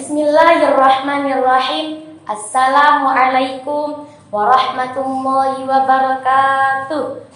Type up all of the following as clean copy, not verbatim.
Bismillahirrahmanirrahim. Assalamualaikum warahmatullahi wabarakatuh.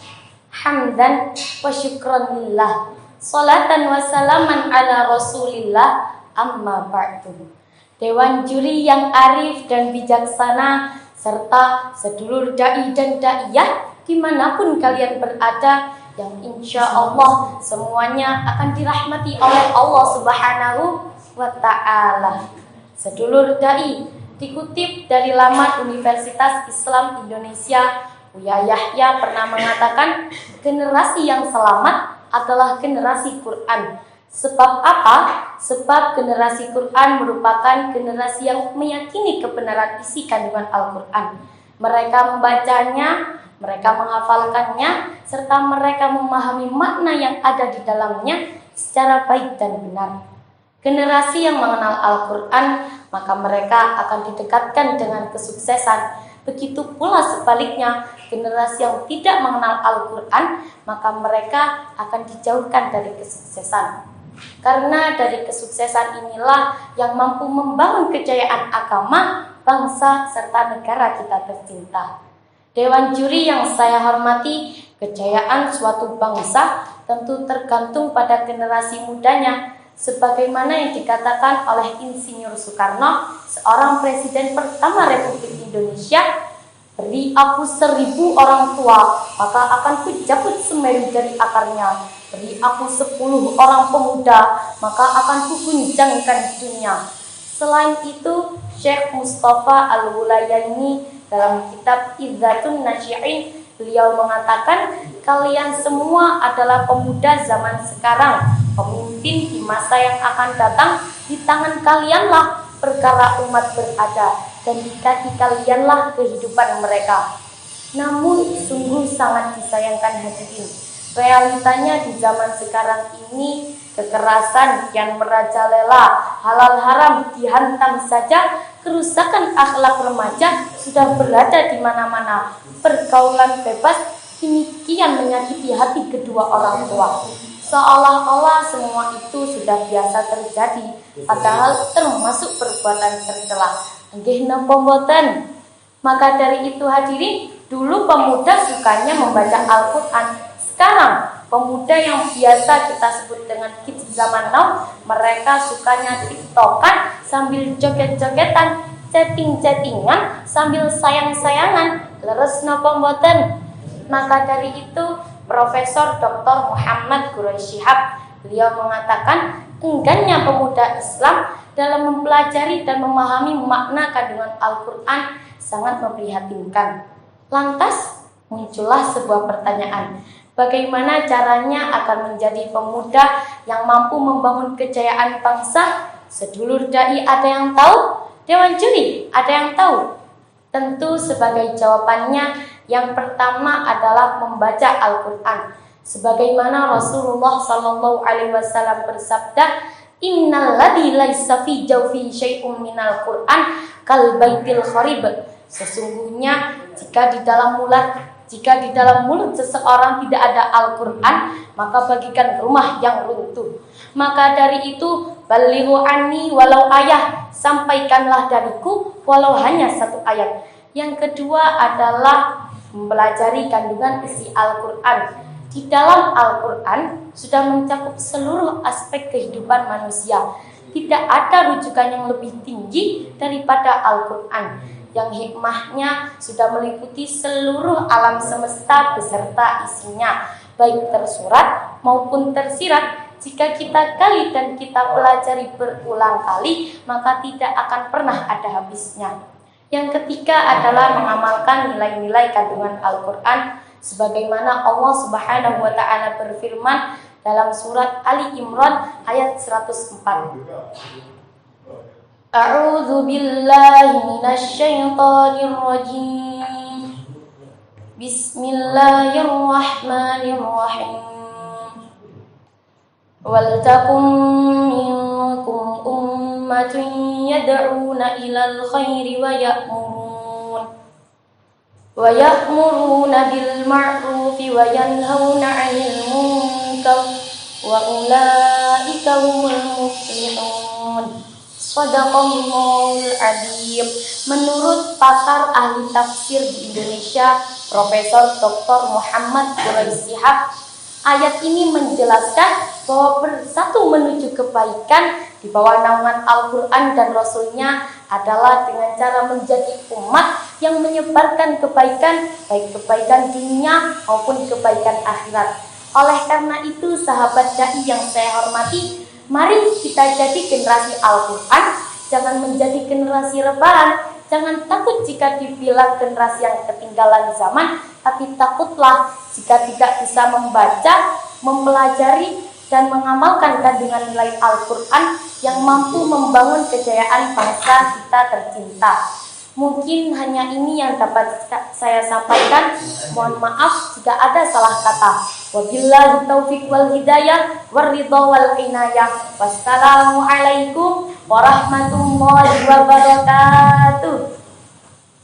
Hamdan wa syukran lillah, salatan wa salaman ala rasulillah, amma ba'du. Dewan juri yang arif dan bijaksana, serta sedulur da'i dan da'iyah dimanapun kalian berada, yang insya Allah semuanya akan dirahmati oleh Allah Subhanahu wa ta'ala. Sedulur da'i, dikutip dari laman Universitas Islam Indonesia, Buya Yahya pernah mengatakan generasi yang selamat adalah generasi Quran. Sebab apa? Sebab generasi Quran merupakan generasi yang meyakini kebenaran isi kandungan Al-Quran. Mereka membacanya, mereka menghafalkannya, serta mereka memahami makna yang ada di dalamnya secara baik dan benar. Generasi yang mengenal Al-Quran, maka mereka akan didekatkan dengan kesuksesan. Begitu pula sebaliknya, generasi yang tidak mengenal Al-Quran, maka mereka akan dijauhkan dari kesuksesan. Karena dari kesuksesan inilah yang mampu membangun kejayaan agama, bangsa, serta negara kita tercinta. Dewan juri yang saya hormati, kejayaan suatu bangsa tentu tergantung pada generasi mudanya. Sebagaimana yang dikatakan oleh Insinyur Soekarno, seorang presiden pertama Republik Indonesia, beri aku 1000 orang tua, maka akan kucabut Semeru dari akarnya. Beri aku 10 orang pemuda, maka akan kuguncangkan dunia. Selain itu, Syekh Mustafa Al-Wulayaini dalam kitab Izzatun Nasyi'in, beliau mengatakan, kalian semua adalah pemuda zaman sekarang, pemimpin di masa yang akan datang. Di tangan kalianlah perkara umat berada, dan di kaki kalianlah kehidupan mereka. Namun sungguh sangat disayangkan hadirin, realitanya di zaman sekarang ini kekerasan yang merajalela, halal haram dihantam saja, kerusakan akhlak remaja sudah berada di mana-mana, pergaulan bebas demikian menyakiti hati kedua orang tua. Seolah-olah semua itu sudah biasa terjadi, padahal termasuk perbuatan tercela. Nggih napa mboten? Maka dari itu hadirin, dulu pemuda sukanya membaca Al-Quran. Sekarang pemuda yang biasa kita sebut dengan kids zaman now, mereka sukanya tiktokan sambil joget-jogetan, chatting-chattingan sambil sayang-sayangan. Leres napa mboten? Maka dari itu Profesor Dr. Muhammad Quraisy Shihab, beliau mengatakan enggannya pemuda Islam dalam mempelajari dan memahami makna kandungan Al-Quran sangat memprihatinkan. Lantas muncullah sebuah pertanyaan, bagaimana caranya akan menjadi pemuda yang mampu membangun kejayaan bangsa? Sedulur da'i ada yang tahu? Dewan juri ada yang tahu? Tentu sebagai jawabannya, yang pertama adalah membaca Al-Quran. Sebagaimana Rasulullah SAW bersabda, Innal ladzi laisa fi jawfi syai'un minal Qur'an kal baitil kharib. Sesungguhnya jika di dalam mulut seseorang tidak ada Al-Quran, maka bagikan rumah yang runtuh. Maka dari itu, balighu anni walau ayah, sampaikanlah dariku walau hanya 1 ayat. Yang kedua adalah mempelajari kandungan isi Al-Quran. Di dalam Al-Quran sudah mencakup seluruh aspek kehidupan manusia. Tidak ada rujukan yang lebih tinggi daripada Al-Quran, yang hikmahnya sudah meliputi seluruh alam semesta beserta isinya, baik tersurat maupun tersirat. Jika kita gali dan kita pelajari berulang kali, maka tidak akan pernah ada habisnya. Yang ketiga adalah mengamalkan nilai-nilai kandungan Al-Quran, sebagaimana Allah Subhanahu wa ta'ala berfirman dalam surat Ali Imran ayat 104. A'udzu billahi minasy syaithanir rajim. Bismillahirrahmanirrahim. Wal takum minkum ummatun yad'una ilal khairi wa ya'muruna bil ma'rufi wa yanhauna 'anil munkar wa ulaika humul muflihun. Shadaqallahul adzim. Menurut pakar ahli tafsir di Indonesia, Profesor Dr. Muhammad Quraisy-Shihab, ayat ini menjelaskan bahwa bersatu menuju kebaikan di bawah naungan Al-Quran dan Rasul-Nya adalah dengan cara menjadi umat yang menyebarkan kebaikan, baik kebaikan dunia maupun kebaikan akhirat. Oleh karena itu, sahabat dai yang saya hormati, mari kita jadi generasi Al-Quran, jangan menjadi generasi rebahan. Jangan takut jika dibilang generasi yang ketinggalan zaman, tapi takutlah jika tidak bisa membaca, mempelajari, dan mengamalkan kandungan nilai Al-Quran yang mampu membangun kejayaan bangsa kita tercinta. Mungkin hanya ini yang dapat saya sampaikan. Mohon maaf jika ada salah kata. Wabillahi taufiq wal hidayah waridha wal inayah. Wassalamualaikum warahmatullahi wabarakatuh.